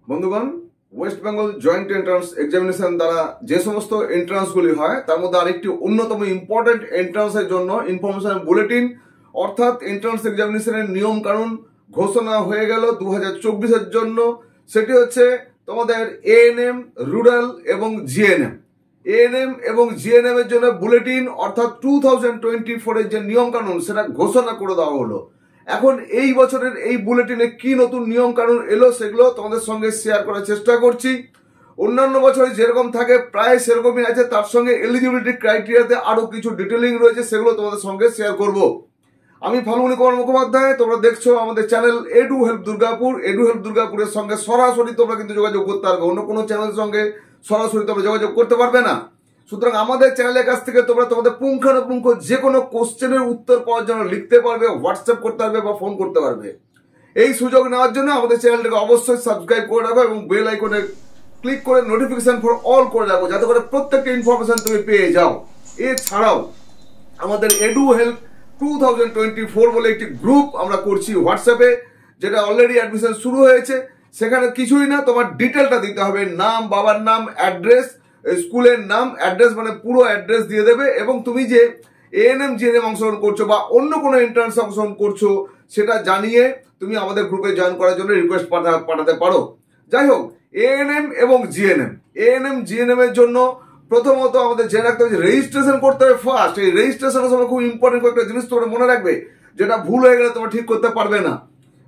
বন্ধুগণ, West Bengal joint entrance examination দ্বারা যে সমস্ত এন্ট্রান্সগুলি হয় তার মধ্যে আরেকটি অন্যতম ইম্পর্টেন্ট এন্ট্রান্সের জন্য ইনফরমেশন বুলেটিন অর্থাৎ এন্ট্রান্স এক্সামিনেশনের নিয়ম কানুন ঘোষণা হয়ে গেল 2024-এর জন্য। সেটি হচ্ছে তোমাদের এএনএম, রুরাল এবং জিএনএম। এএনএম এবং জিএনএম এর জন্য বুলেটিন অর্থাৎ 2024-এর যে নিয়ম কানুন সেটা ঘোষণা করে দেওয়া হলো। এখন এই বছরের এই বুলেটিনে কি নতুন নিয়ম কানুন এলো সেগুলো তোমাদের সঙ্গে শেয়ার করার চেষ্টা করছি। অন্যান্য বছরে যেরকম থাকে প্রায় সেরকমই আছে, তার সঙ্গে এলিজিবিলিটি ক্রাইটেরিয়াতে আরো কিছু ডিটেলিং রয়েছে, সেগুলো তোমাদের সঙ্গে শেয়ার করব। আমি ফাল্গুনী কুমার মুখোপাধ্যায়, তোমরা দেখছো আমাদের channel edu help Durgapur. Edu help দুর্গাপুরের সঙ্গে সরাসরি তোমরা কিন্তু যোগাযোগ করতে পারবে, অন্য কোনো চ্যানেলের সঙ্গে সরাসরি তোমরা যোগাযোগ করতে পারবে না। সুতরাং আমাদের চ্যানেলের কাছ থেকে তোমরা তোমাদের পুঙ্খানুপুঙ্খ যে কোনো কোশ্চেনের উত্তর পাওয়ার জন্য লিখতে পারবে, হোয়াটসঅ্যাপ করতে পারবে বা ফোন করতে পারবে। এই সুযোগ নেওয়ার জন্য আমাদের চ্যানেলটাকে অবশ্যই সাবস্ক্রাইব করে রাখো এবং বেল আইকনে ক্লিক করে নোটিফিকেশন ফর অল করে রাখো, যাতে করে প্রত্যেকটা ইনফরমেশন তুমি পেয়ে যাও। এছাড়াও আমাদের এডু হেল্প 2024 বলে একটি গ্রুপ আমরা করছি হোয়াটসঅ্যাপে, যেটা অলরেডি অ্যাডমিশন শুরু হয়েছে। সেখানে কিছুই না, তোমার ডিটেলটা দিতে হবে, নাম, বাবার নাম, অ্যাড্রেস, স্কুলের নাম, অ্যাড্রেস মানে পুরো অ্যাড্রেস দিয়ে দেবে এবং তুমি যে এএনএম জিএনএম অংশগ্রহণ করছো বা অন্য কোনো এন্ট্রান্স অংশগ্রহণ করছো সেটা জানিয়ে তুমি আমাদের গ্রুপে জয়েন করার জন্য রিকোয়েস্ট পাঠাতে পারো। যাই হোক, এএনএম এবং জিএনএম, এএনএম জিএনএম এর জন্য প্রথমত আমাদের জেনে রাখতে হবে যে রেজিস্ট্রেশন করতে হবে ফার্স্ট। এই রেজিস্ট্রেশনের সময় খুব ইম্পর্টেন্ট কয়েকটা জিনিস তোমরা মনে রাখবে, যেটা ভুল হয়ে গেলে তোমরা ঠিক করতে পারবে না।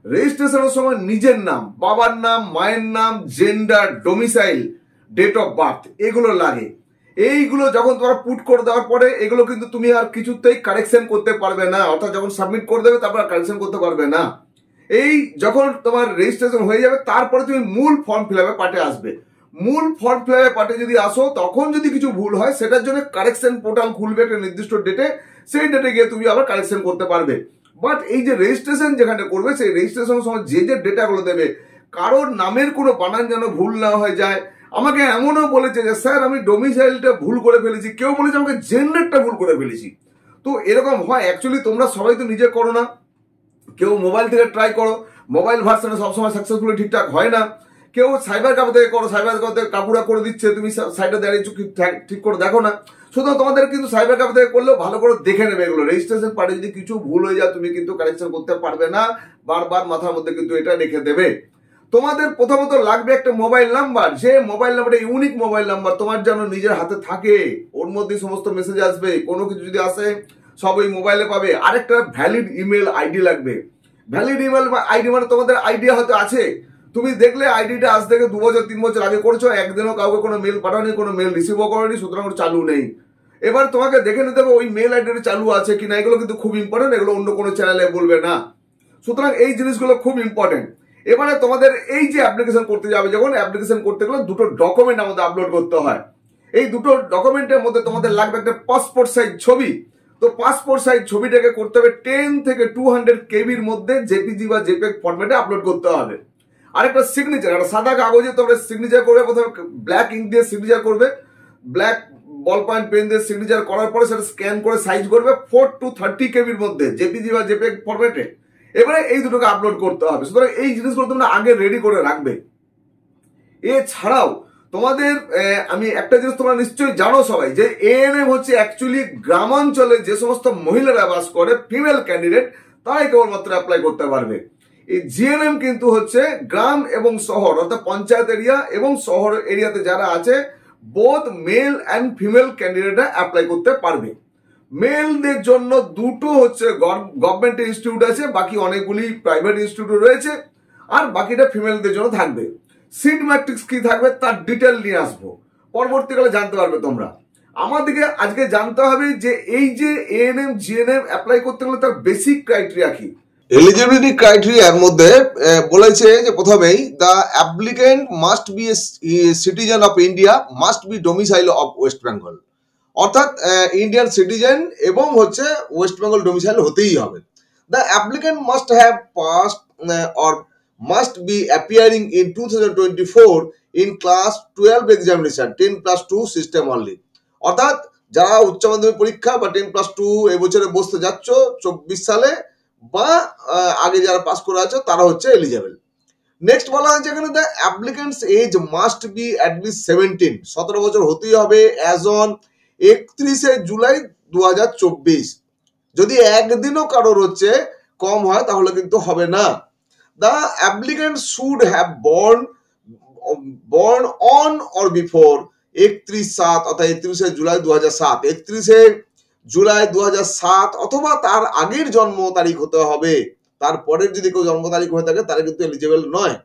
রেজিস্ট্রেশনের সময় নিজের নাম, বাবার নাম, মায়ের নাম, gender, domicile, date of birth এগুলো লাগে। এইগুলো যখন তোমরা পুট করে দেওয়ার পরে এগুলো কিন্তু তুমি আর কিছুতেই কারেকশন করতে পারবে না, অর্থাৎ যখন সাবমিট করে দেবে তারপর কারেকশন করতে পারবে না। এই যখন তোমার রেজিস্ট্রেশন হয়ে যাবে তারপরে তুমি মূল ফর্ম ফিল আপে পার্টে আসবে। মূল ফর্ম ফিল আপে পার্টে যদি আসো তখন যদি কিছু ভুল হয় সেটার জন্য কারেকশন পোর্টাল খুলবে একটা নির্দিষ্ট ডেটে, সেই ডেটে গিয়ে তুমি আবার কারেকশন করতে পারবে। বাট এই যে রেজিস্ট্রেশন যেখানে করবে সেই রেজিস্ট্রেশনের সময় যে যে ডেটাগুলো দেবে, কারোর নামের কোনো বানান যেন ভুল না হয়ে যায়। আমাকে এমনও বলেছে যে স্যার আমি ডোমিসাইলটা ভুল করে ফেলেছি, কেউ বলেছে আমাকে জেন্ডারটা ভুল করে ফেলেছি। তো এরকম হয়, অ্যাকচুয়ালি তোমরা সবাই তো নিজে করো না, কেউ মোবাইল থেকে ট্রাই করো, মোবাইল ভার্সনে সবসময় সাকসেসফুলি ঠিকঠাক হয় না। কেউ সাইবার ক্যাফে থেকে করো, সাইবার ক্যাফে থেকে কাকুরা করে দিচ্ছে, তুমি সাইডে দাঁড়িয়ে ঠিক করে দেখো না। সুতরাং তোমাদের কিন্তু সাইবার ক্যাফে থেকে করলেও ভালো করে দেখে নেবে এগুলো। রেজিস্ট্রেশন পার্টে যদি কিছু ভুল হয়ে যায় তুমি কিন্তু কারেকশন করতে পারবে না, বারবার মাথার মধ্যে কিন্তু এটা রেখে দেবে। তোমাদের প্রথমত লাগবে একটা মোবাইল নাম্বার, যে মোবাইল নাম্বারটা ইউনিক মোবাইল নাম্বার তোমার যেন নিজের হাতে থাকে, ওর মধ্যে সমস্ত মেসেজ আসবে, কোনো কিছু যদি আসে সব ওই মোবাইলে পাবে। আরেকটা ভ্যালিড ইমেল আইডি লাগবে। ভ্যালিড ইমেল আইডি মানে তোমাদের আইডিয়া হয়তো আছে, তুমি দেখলে আইডিটা আজ থেকে 2 বছর 3 বছর আগে করছো, একদিনও কাউকে কোনো মেল পাঠাওনি, কোনো মেল রিসিভও করোনি, সুতরাং চালু নেই। এবার তোমাকে দেখে নিতে হবে ওই মেল আইডিটা চালু আছে কিনা, এগুলো কিন্তু খুব ইম্পর্টেন্ট, এগুলো অন্য কোনো চ্যানেলে বলবে না। সুতরাং এই জিনিসগুলো খুব ইম্পর্টেন্ট। এবারে তোমাদের এই যে অ্যাপ্লিকেশন করতে যাবে, যখন অ্যাপ্লিকেশন করতে গেলে দুটো ডকুমেন্ট আমাদের আপলোড করতে হয়। এই দুটো ডকুমেন্টের মধ্যে তোমাদের লাগবে একটা পাসপোর্ট সাইজ ছবি। তো পাসপোর্ট সাইজ ছবিটাকে করতে হবে 10 থেকে 200 কেবির মধ্যে জেপিজি বা জেপেগ ফরম্যাটে আপলোড করতে হবে। আরেকটা সিগনেচার, একটা সাদা কাগজে তোমরা সিগনেচার করবে, প্রথমে ব্ল্যাক ইঙ্ক দিয়ে সিগনেচার করবে, ব্ল্যাক বল পয়েন্ট পেন দিয়ে সিগনেচার করার পরে সেটা স্ক্যান করে সাইজ করবে 4 to 30 কেবির মধ্যে জেপিজি বা জেপেগ ফরম্যাটে। এবারে এই দুটোকে আপলোড করতে হবে। সুতরাং এই জিনিসগুলো তোমরা আগে রেডি করে রাখবে। এছাড়াও তোমাদের আমি একটা জিনিস তোমরা নিশ্চয়ই জানো সবাই, যে এএনএম হচ্ছে অ্যাকচুয়ালি গ্রামাঞ্চলে যে সমস্ত মহিলারা বাস করে, ফিমেল ক্যান্ডিডেট, তারাই কেবলমাত্র অ্যাপ্লাই করতে পারবে। এই জিএনএম কিন্তু হচ্ছে গ্রাম এবং শহর, অর্থাৎ পঞ্চায়েত এরিয়া এবং শহর এরিয়াতে যারা আছে বোথ মেল অ্যান্ড ফিমেল ক্যান্ডিডেটরা অ্যাপ্লাই করতে পারবে। মেলদের জন্য দুটো হচ্ছে গভর্নমেন্ট ইনস্টিটিউট আছে, বাকি অনেকগুলি প্রাইভেট ইনস্টিটিউট রয়েছে, আর বাকিটা ফিমেলদের জন্য থাকবে। সিট ম্যাট্রিক্স কি থাকবে তার ডিটেল নিয়ে আসবো, পরবর্তীকালে জানতে পারবে তোমরা। আমাদেরকে আজকে জানতে হবে যে এই যে এএনএম জিএনএম অ্যাপ্লাই করতে গেলে তার বেসিক ক্রাইটেরিয়া কি। এলিজিবিলিটি ক্রাইটেরিয়ার মধ্যে বলেছে যে প্রথমেই the applicant must be citizen of India, must be domicile of West Bengal, অর্থাৎ ইন্ডিয়ান সিটিজেন এবং হচ্ছে ওয়েস্ট বেঙ্গল ডোমিসাইল হতেই হবে। The applicant must have pass or must be appearing in 2024 in class 12 examination 10+2 system only, অর্থাৎ যারা উচ্চ মাধ্যমিক পরীক্ষা বা 10+2 এবছরে বসতে যাচ্ছ 24 সালে বা আগে যারা পাস করে আছো তারা হচ্ছে এলিজেবল। নেক্সট বলা হয়েছে এখানে the applicants age must be at least 17, 17 বছর হতেই হবে অ্যাজ অন 31শে জুলাই 2024। যদি একদিনও কারোর হচ্ছে কম হয় তাহলে কিন্তু হবে না। The applicant should have born on or before 31/7 অর্থাৎ 31শে জুলাই 2007, 31শে জুলাই 2007 অথবা তার আগের জন্ম তারিখ হতে হবে। তারপরের যদি কেউ জন্ম তারিখ হয়ে থাকে তারা কিন্তু এলিজিবল নয়।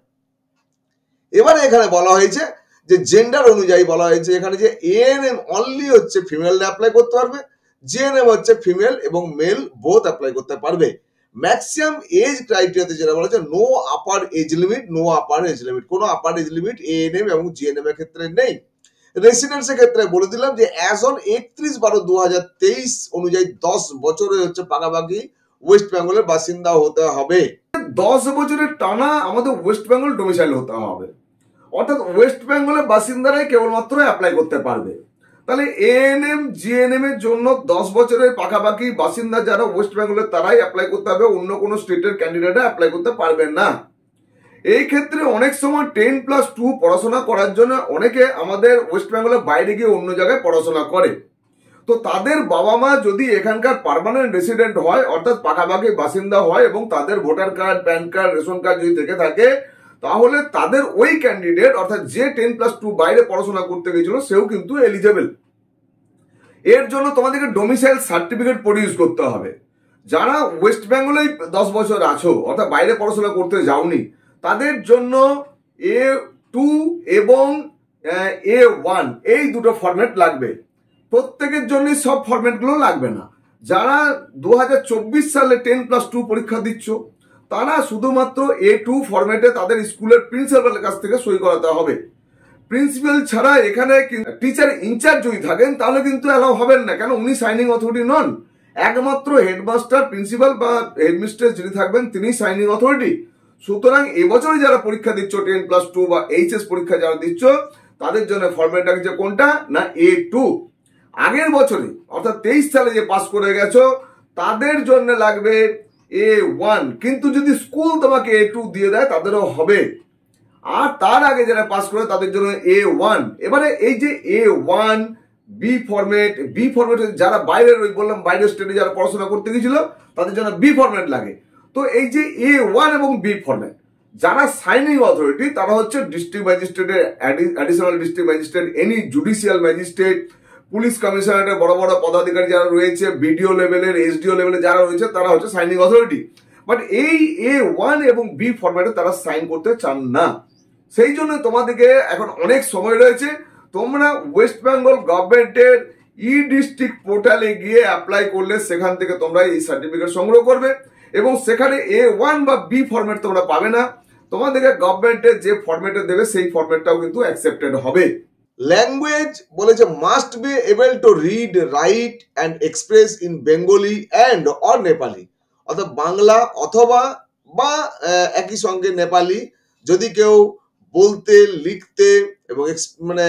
এবারে এখানে বলা হয়েছে যে জেন্ডার অনুযায়ী বলা হয়েছে এখানে যে এএনএম অনলি হচ্ছে ফিমেলরা অ্যাপ্লাই করতে পারবে, জিএনএম হচ্ছে ফিমেল এবং মেল বোথ অ্যাপ্লাই করতে পারবে। ম্যাক্সিমাম এজ ক্রাইটেরিয়াতে যেটা বলা হচ্ছে no upper age limit, no upper age limit, কোনো আপার এজ লিমিট এএনএম এবং জিএনএম এর ক্ষেত্রে নেই। রেসিডেন্সের ক্ষেত্রে বলে দিলাম যে অ্যাজ অন 31/12/2023 অনুযায়ী 10 বছরের হচ্ছে পাকাপাকি ওয়েস্ট বেঙ্গলের বাসিন্দা হতে হবে। 10 বছরের টানা আমাদের ওয়েস্ট বেঙ্গল ডোমিসাইল হতে হবে, অর্থাৎ ওয়েস্ট বেঙ্গলের বাসিন্দারাই কেবলমাত্র অ্যাপ্লাই করতে পারবে। তাহলে এএনএম জিএনএম এর জন্য 10 বছরের পাকাপাকি বাসিন্দা যারা ওয়েস্ট বেঙ্গলের তারাই অ্যাপ্লাই করতে হবে, অন্য কোনো স্টেটের ক্যান্ডিডেট অ্যাপ্লাই করতে পারবেন না। এই ক্ষেত্রে অনেক সময় 10+2 পড়াশোনা করার জন্য অনেকে আমাদের ওয়েস্ট বেঙ্গলের বাইরে গিয়ে অন্য জায়গায় পড়াশোনা করে। তো তাদের বাবা মা যদি এখানকার পার্মানেন্ট রেসিডেন্ট হয় অর্থাৎ পাকাপাকি বাসিন্দা হয় এবং তাদের voter card, pan card, ration card যদি থেকে থাকে, তাহলে তাদের ওই ক্যান্ডিডেট অর্থাৎ যে 10+2 বাইরে পড়াশোনা করতে গেছিল সেও কিন্তু এলিজেবল। এর জন্য তোমাদেরকে ডোমিসাইল সার্টিফিকেট প্রডিউস করতে হবে। যারা ওয়েস্ট বেঙ্গলে 10 বছর আছো অর্থাৎ বাইরে পড়াশোনা করতে যাওনি, তাদের জন্য A2 এবং A1 এই দুটো ফরম্যাট লাগবে। প্রত্যেকের জন্য সব ফরম্যাটগুলো লাগবে না। যারা 2024 সালে 10+2 পরীক্ষা দিচ্ছ তারা শুধুমাত্র A2 ফরম্যাটে তাদের স্কুলের প্রিন্সিপালের কাছ থেকে সই করাতে হবে। প্রিন্সিপাল ছাড়া এখানে টিচার ইনচার্জ যদি থাকেন তাহলে কিন্তু অ্যালাউ হবেন না, কেন উনি সাইনিং অথরিটি নন। একমাত্র হেডমাস্টার, প্রিন্সিপাল বা হেডমিস্ট্রেস যিনি থাকবেন তিনি সাইনিং অথরিটি। সুতরাং এবছরে যারা পরীক্ষা দিচ্ছ 10+2 বা এইচএস পরীক্ষা যারা দিচ্ছ তাদের জন্য ফরম্যাট আছে কোনটা না A2। আগের বছরে অর্থাৎ 23 সালে যে পাস করে গেছো তাদের জন্য লাগবে A1, কিন্তু যদি স্কুল তোমাকে A2 দিয়ে দেয় তাদেরও হবে। আর তার আগে যারা পাস করে তাদের জন্য A1। এবারে এই যে A1 বি ফরম্যাট যারা বাইরের, ওই বললাম বাইরের স্টেটে যারা পড়াশোনা করতে গেছিল তাদের জন্য বি ফরম্যাট লাগে। তো এই যে A1 এবং বি ফরম্যাট যারা সাইনিং অথরিটি তারা হচ্ছে ডিস্ট্রিক্ট ম্যাজিস্ট্রেটের additional district magistrate, any judicial magistrate, police কমিশনারের বড় বড় পদাধিকারী যারা রয়েছে, বিডিও লেভেলের, এসডিও লেভেলে যারা রয়েছে তারা হচ্ছে সাইনিং অথরিটি। বাট এই A1 এবং বি ফরম্যাটে তারা সাইন করতে চান না। সেই জন্য তোমাদেরকে এখন অনেক সময় রয়েছে, তোমরা ওয়েস্ট বেঙ্গল গভর্নমেন্টের ডিস্ট্রিক্ট পোর্টালে গিয়ে অ্যাপ্লাই করলে সেখান থেকে তোমরা এই সার্টিফিকেট সংগ্রহ করবে এবং সেখানে A1 বা বি ফরম্যাট তোমরা পাবে না। তোমাদেরকে গভর্নমেন্টের যে ফরম্যাটে দেবে সেই ফরম্যাটটাও কিন্তু অ্যাকসেপ্টেড হবে। ল্যাঙ্গুয়েজ বলেছে must be able to read, right and express in Bengali and or Nepali, অর্থাৎ বাংলা অথবা বা একই সঙ্গে নেপালি যদি কেউ বলতে, লিখতে এবং মানে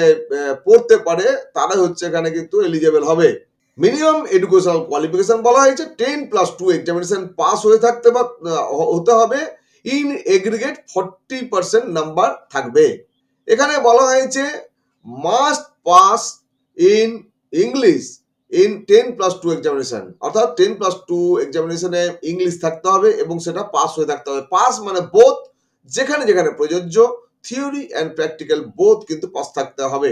পড়তে পারে তারা হচ্ছে এখানে কিন্তু এলিজেবল হবে। মিনিমাম এডুকেশনাল কোয়ালিফিকেশন বলা হয়েছে 10+2 এক্সামিনেশন পাস হয়ে থাকতে বা হতে হবে। ইন এগ্রিগেট 40% নাম্বার থাকবে। এখানে বলা হয়েছে must pass in English in 10+2 examination, অর্থাৎ 10+2 এক্সামিনেশনে ইংলিশ থাকতে হবে এবং সেটা পাস হয়ে থাকতে হবে। পাস মানে বোথ, যেখানে যেখানে প্রযোজ্য থিওরি অ্যান্ড প্র্যাকটিক্যাল বোথ কিন্তু পাস থাকতে হবে।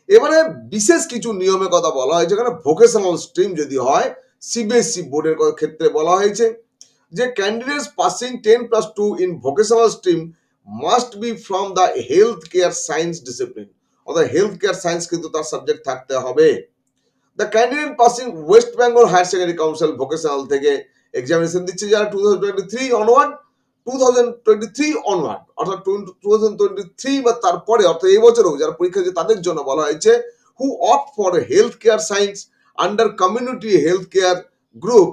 এবারে বিশেষ কিছু নিয়মের কথা বলা হয়েছে। এখানে ভোকেশনাল স্ট্রিম যদি হয়, সিবিএসসি বোর্ডের ক্ষেত্রে বলা হয়েছে যে candidates passing 10+2 in vocational stream must be from the health care science discipline, অর্থাৎ হেলথ কেয়ার সায়েন্স কিন্তু তার সাবজেক্ট থাকতে হবে। The candidate passing West Bengal higher secondary council vocational থেকে এক্সামিনেশন দিচ্ছে যারা 2023 অনওয়ার্ড অর্থাৎ 2023 বা তারপরে অর্থাৎ এই বছরও যারা পরীক্ষা দিচ্ছে তাদের জন্য বলা হয়েছে who opt for health care science under community health care group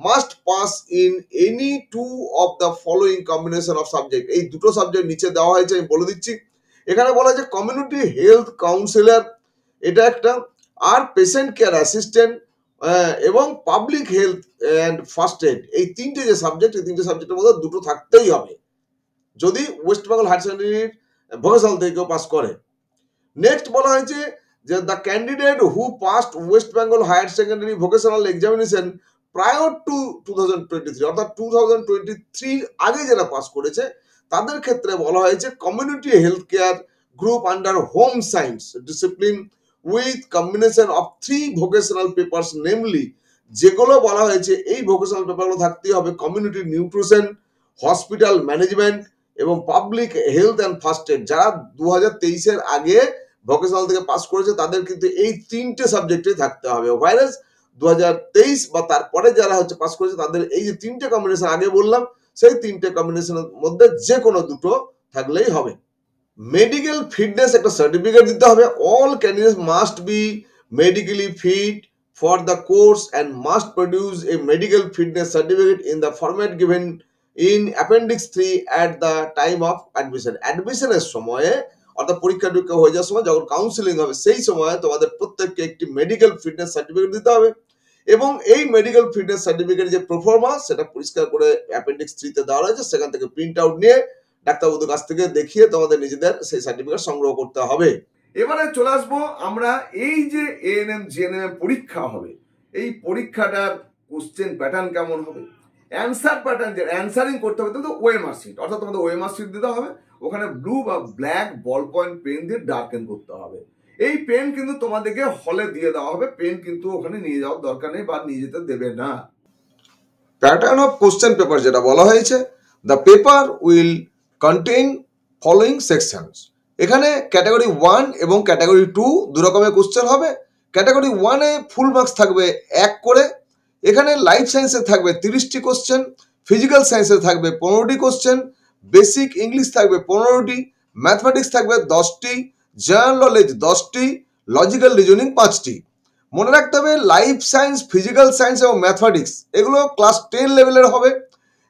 must pass in any two of the following combination of subject. এই দুটো সাবজেক্ট নিচে দেওয়া হয়েছে, আমি বলে দিচ্ছি। এখানে বলা হয়েছে কমিউনিটি হেলথ কাউন্সিলর এটা একটা, আর পেশেন্ট কেয়ার অ্যাসিস্ট্যান্ট এবং public health and first aid, এই তিনটে যে সাবজেক্ট, এই তিনটে সাবজেক্টের মধ্যে দুটো থাকতেই হবে। যদি ওয়েস্ট বেঙ্গল হায়ার সেকেন্ডারির ভোকেশনাল থেকে কেউ পাস করে। নেক্সট বলা হয়েছে যে the candidate who passed West Bengal higher secondary vocational examination prior to 2023, অর্থাৎ 2023 আগে যারা পাস করেছে তাদের ক্ষেত্রে বলা হয়েছে community health care group under home science discipline with combination of 3 vocational papers, namely যেগুলো বলা হয়েছে এই ভোকেশনাল পেপারগুলো থাকতেই হবে কমিউনিটি নিউট্রিশন, হসপিটাল ম্যানেজমেন্ট এবং public health and first aid. যারা 2023-এর আগে ভোকেশনাল থেকে পাস করেছে তাদের কিন্তু এই 3টে সাবজেক্টে থাকতে হবে। ভাইরাস 2023 বা তারপরে যারা হচ্ছে পাস করেছে তাদের এই যে 3টে কম্বিনেশন আগে বললাম, সেই 3টে কম্বিনেশনের মধ্যে যে কোনো দুটো থাকলেই হবে। মেডিকেল ফিটনেস একটা সার্টিফিকেট দিতে হবে। All candidates must be medically fit for the course and must produce a medical fitness certificate in the format given in appendix 3 at the time of admission. অ্যাডমিশনের সময়ে অর্থাৎ পরীক্ষা টরীক্ষা হয়ে যাওয়ার সময় যখন কাউন্সিলিং হবে সেই সময় তোমাদের প্রত্যেককে একটি মেডিকেল ফিটনেস সার্টিফিকেট দিতে হবে এবং এই মেডিকেল ফিটনেস সার্টিফিকেট যে প্রোফর্মা সেটা পরিষ্কার করে অ্যাপেন্ডিক্স 3 তে দেওয়া হয়েছে, সেখান থেকে প্রিন্ট আউট নিয়ে ডাক্তারবাবুদের কাছ থেকে দেখিয়ে তোমাদের নিজেদের সেই সার্টিফিকেট সংগ্রহ করতে হবে। এবারে চলে আসবো আমরা এই যে এএনএম জিএনএম পরীক্ষা হবে, এই পরীক্ষাটার কোশ্চেন প্যাটার্ন কেমন হবে, অ্যান্সার প্যাটার্ন, যে অ্যান্সারিং করতে হবে তো ওএমআর শিট, অর্থাৎ তোমাদের ওএমআর শিট দিতে হবে, ওখানে ব্লু বা ব্ল্যাক বল পয়েন্ট পেন দিয়ে ডার্কেন করতে হবে। এই পেন কিন্তু তোমাদেরকে হলে দিয়ে দেওয়া হবে, পেন কিন্তু ওখানে নিয়ে যাওয়ার দরকার নেই বা নিয়ে যেতে দেবে না। প্যাটার্ন অফ কোশ্চেন পেপার যেটা বলা হয়েছে, the paper will contain following sections. এখানে ক্যাটাগরি 1 এবং ক্যাটাগরি 2 দু রকমের কোশ্চেন হবে। ক্যাটাগরি 1-এ ফুল মার্কস থাকবে 1 করে। এখানে লাইফ সায়েন্সে থাকবে 30টি কোশ্চেন, ফিজিক্যাল সায়েন্সে থাকবে 15টি কোশ্চেন, বেসিক ইংলিশ থাকবে 15টি, ম্যাথমেটিক্স থাকবে 10টি, জেনারেল নলেজ 10টি, লজিক্যাল রিজনিং 5টি। মনে রাখতে হবে লাইফ সায়েন্স, ফিজিক্যাল সায়েন্স এবং ম্যাথমেটিক্স এগুলো ক্লাস 10 লেভেলের হবে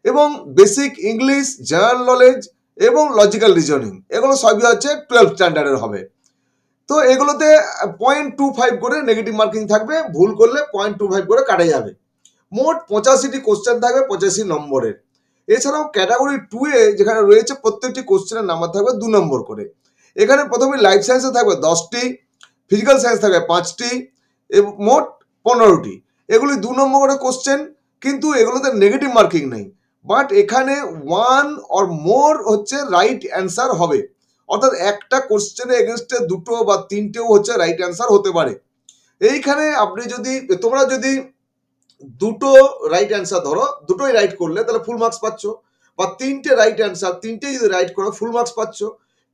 এবং বেসিক ইংলিশ, জেনারেল নলেজ এবং লজিক্যাল রিজনিং এগুলো সবই হচ্ছে 12 স্ট্যান্ডার্ডের হবে। তো এগুলোতে 0.25 করে নেগেটিভ মার্কিং থাকবে, ভুল করলে 0.25 করে কাটা যাবে। মোট 85টি কোশ্চেন থাকবে 85 নম্বরের। এছাড়াও ক্যাটাগরি 2-এ যেখানে রয়েছে প্রত্যেকটি কোশ্চেনের নাম্বার থাকবে 2 নম্বর করে। এখানে প্রথমে লাইফ সায়েন্সে থাকবে 10টি, ফিজিক্যাল সায়েন্স থাকবে 5টি, মোট 15টি। এগুলি 2 নম্বর করে কোশ্চেন, কিন্তু এগুলোতে নেগেটিভ মার্কিং নেই, বাট এখানে 1 অর মোর হচ্ছে রাইট অ্যান্সার হবে, অর্থাৎ একটা কোশ্চেনে এগেনস্টে 2টো বা 3টেও হচ্ছে রাইট অ্যান্সার হতে পারে। এইখানে আপনি তোমরা যদি 2টো রাইট অ্যান্সার ধরো, 2টোই রাইট করলে তাহলে ফুল মার্কস পাচ্ছ, বা 3টে রাইট অ্যান্সার 3টেই যদি রাইট করো ফুল মার্কস পাচ্ছ।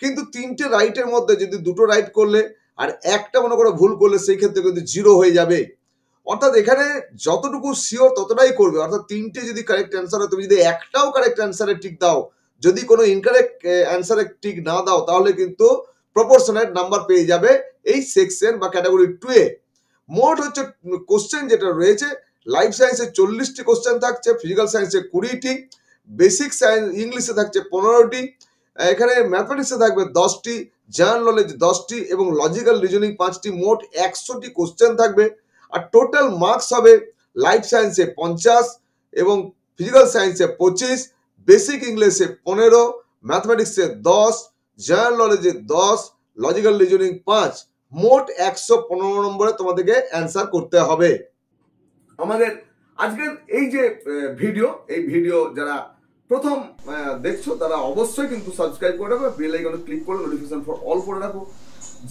কিন্তু 3টে রাইটের মধ্যে যদি 2টো রাইট করলে আর একটা মনে করে ভুল করলে সেই ক্ষেত্রে কিন্তু 0 হয়ে যাবে। অর্থাৎ এখানে যতটুকু শিওর ততটাই করবে, অর্থাৎ 3টে যদি কারেক্ট অ্যান্সার হয়, তুমি যদি একটাও কারেক্ট অ্যান্সারে টিক দাও, যদি কোনো ইনকারেক্ট অ্যান্সারে টিক না দাও, তাহলে কিন্তু প্রপোর্শনেট নাম্বার পেয়ে যাবে এই সেকশন বা ক্যাটাগরি 2-এ। মোট হচ্ছে কোশ্চেন যেটা রয়েছে, লাইফ সায়েন্সে 40টি কোশ্চেন থাকছে, ফিজিক্যাল সায়েন্সে 20টি, বেসিক সায়েন্স ইংলিশে থাকছে 15টি, এখানে ম্যাথমেটিক্সে থাকবে 10টি, জেনারেল নলেজ 10টি এবং লজিক্যাল রিজনিং 5টি। মোট 100টি কোশ্চেন থাকবে। আর টোটাল মার্কস হবে লাইফ সায়েন্সে 50 এবং ফিজিক্যাল সায়েন্সে 25, বেসিক ইংলিশে 15, ম্যাথমেটিক্সে 10, জেনারেল নলেজে 10, লজিক্যাল রিজনিং 5। মোট 115 নম্বরে তোমাদেরকে অ্যান্সার করতে হবে। আমাদের আজকের এই যে এই ভিডিও যারা প্রথম দেখছো তারা অবশ্যই কিন্তু সাবস্ক্রাইব করে রাখো, বেল আইকনে ক্লিক করে নোটিফিকেশন ফর অল করে রাখো।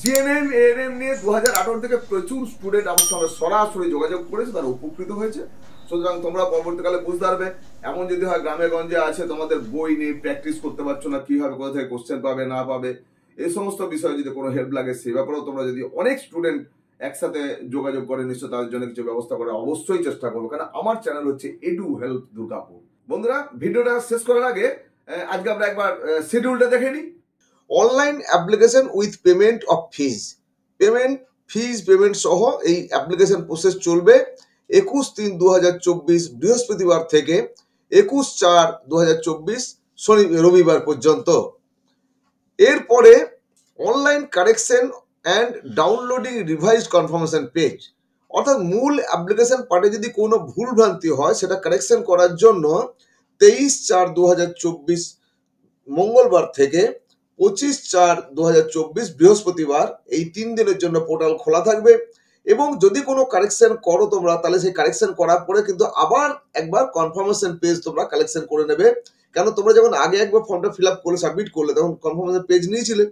জিএনএম এএনএম নিয়ে 2018 থেকে প্রচুর স্টুডেন্ট আমার সঙ্গে সরাসরি যোগাযোগ করেছে, তারা উপকৃত হয়েছে। সুতরাং তোমরা পরবর্তীকালে বুঝতে পারবে, এমন যদি হয় গ্রামে গঞ্জে আছে তোমাদের বই নেই, প্র্যাকটিস করতে পারছো না, কিভাবে কোথা থেকে কোশ্চেন পাবে না পাবে, এই সমস্ত বিষয়ে যদি কোনো হেল্প লাগে সেই ব্যাপারেও তোমরা যদি অনেক স্টুডেন্ট একসাথে যোগাযোগ করে নিশ্চয় তাদের জন্য কিছু ব্যবস্থা করে অবশ্যই চেষ্টা করবো, কারণ আমার চ্যানেল হচ্ছে এডু হেল্প দুর্গাপুর। বন্ধুরা, ভিডিওটা শেষ করার আগে আজকে আমরা একবার শিডিউলটা দেখে নিই। Online application with payment of fees, payment সহ এই অ্যাপ্লিকেশন প্রসেস চলবে 21/3/2024 বৃহস্পতিবার থেকে 21/4/2024 রবিবার পর্যন্ত। এরপরে online correction and downloading revised confirmation page, অর্থাৎ মূল অ্যাপ্লিকেশন পার্টে যদি কোনো ভুল ভ্রান্তি হয় সেটা কারেকশন করার জন্য 23/4/2024 মঙ্গলবার থেকে 25/4/2024 বৃহস্পতিবার এই 3 দিনের জন্য পোর্টাল খোলা থাকবে। এবং যদি কোনো কারেকশন করো তোমরা, তাহলে সেই কারেকশন করার পরে কিন্তু আবার একবার কনফার্মেশন পেজ তোমরা কালেকশন করে নেবে। কেন তোমরা যখন আগে একবার ফর্মটা ফিল আপ করলে, সাবমিট করলে, তখন কনফার্মেশন পেজ নিয়েছিলে।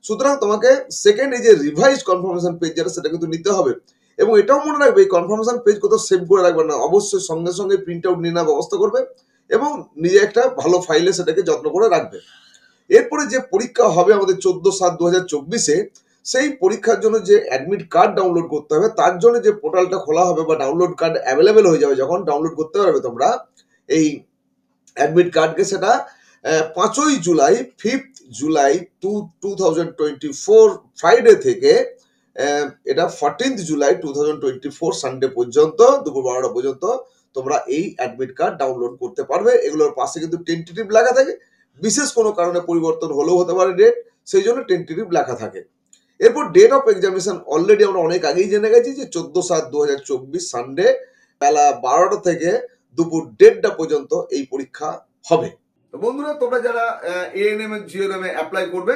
সুতরাং তোমাকে সেকেন্ড এই যে রিভাইজ কনফার্মেশন পেজ যেটা, সেটা কিন্তু নিতে হবে। এবং এটাও মনে রাখবে, এই কনফার্মেশন পেজ কোথাও সেভ করে রাখবে না, অবশ্যই সঙ্গে সঙ্গে প্রিন্ট আউট নিয়ে নেওয়ার ব্যবস্থা করবে এবং নিজে একটা ভালো ফাইলে সেটাকে যত্ন করে রাখবে। এরপরে যে পরীক্ষা হবে আমাদের 14/7/2024-এ, সেই পরীক্ষার জন্য যে অ্যাডমিট কার্ড ডাউনলোড করতে হবে, তার জন্য যে পোর্টালটা খোলা হবে বা ডাউনলোড কার্ড অ্যাভেলেবেল হয়ে যাবে, যখন ডাউনলোড করতে পারবে তোমরা এই অ্যাডমিট কার্ডকে, সেটা 5ই জুলাই 5th জুলাই 2024 ফ্রাইডে থেকে এটা 14th জুলাই 2024 সানডে পর্যন্ত দুপুর 12টা পর্যন্ত তোমরা এই অ্যাডমিট কার্ড ডাউনলোড করতে পারবে। এগুলোর পাশে কিন্তু টেন্টেটিভ লেখা থাকে, বিশেষ কোনো কারণে পরিবর্তন হলেও হতে পারে ডেট, সেই জন্য টেন্টেটিভ লেখা থাকে। এরপর ডেট অফ এক্সামিনেশন অলরেডি আমরা অনেক আগেই জেনে গেছি যে 14/7/2024 সানডে বেলা 12টা থেকে দুপুর 1:30টা পর্যন্ত এই পরীক্ষা হবে। তো বন্ধুরা, তোমরা যারা এএনএম এর জিএনএম এ অ্যাপ্লাই করবে,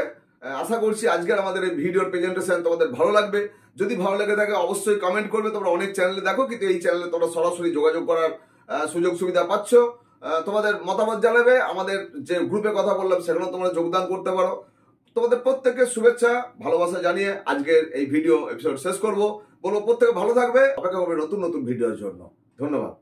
আশা করছি আজকের আমাদের এই ভিডিওর প্রেজেন্টেশন তোমাদের ভালো লাগবে। যদি ভালো লেগে থাকে অবশ্যই কমেন্ট করবে। তোমরা অনেক চ্যানেলে দেখো, কিন্তু এই চ্যানেলে তোমরা সরাসরি যোগাযোগ করার সুযোগ সুবিধা পাচ্ছ। তোমাদের মতামত জানাবে। আমাদের যে গ্রুপে কথা বললাম সেখানে তোমরা যোগদান করতে পারো। তোমাদের প্রত্যেককে শুভেচ্ছা ভালোবাসা জানিয়ে আজকের এই ভিডিও এপিসোড শেষ করবো। বলবো প্রত্যেকে ভালো থাকবে। অপেক্ষা করবে নতুন নতুন ভিডিওর জন্য। ধন্যবাদ।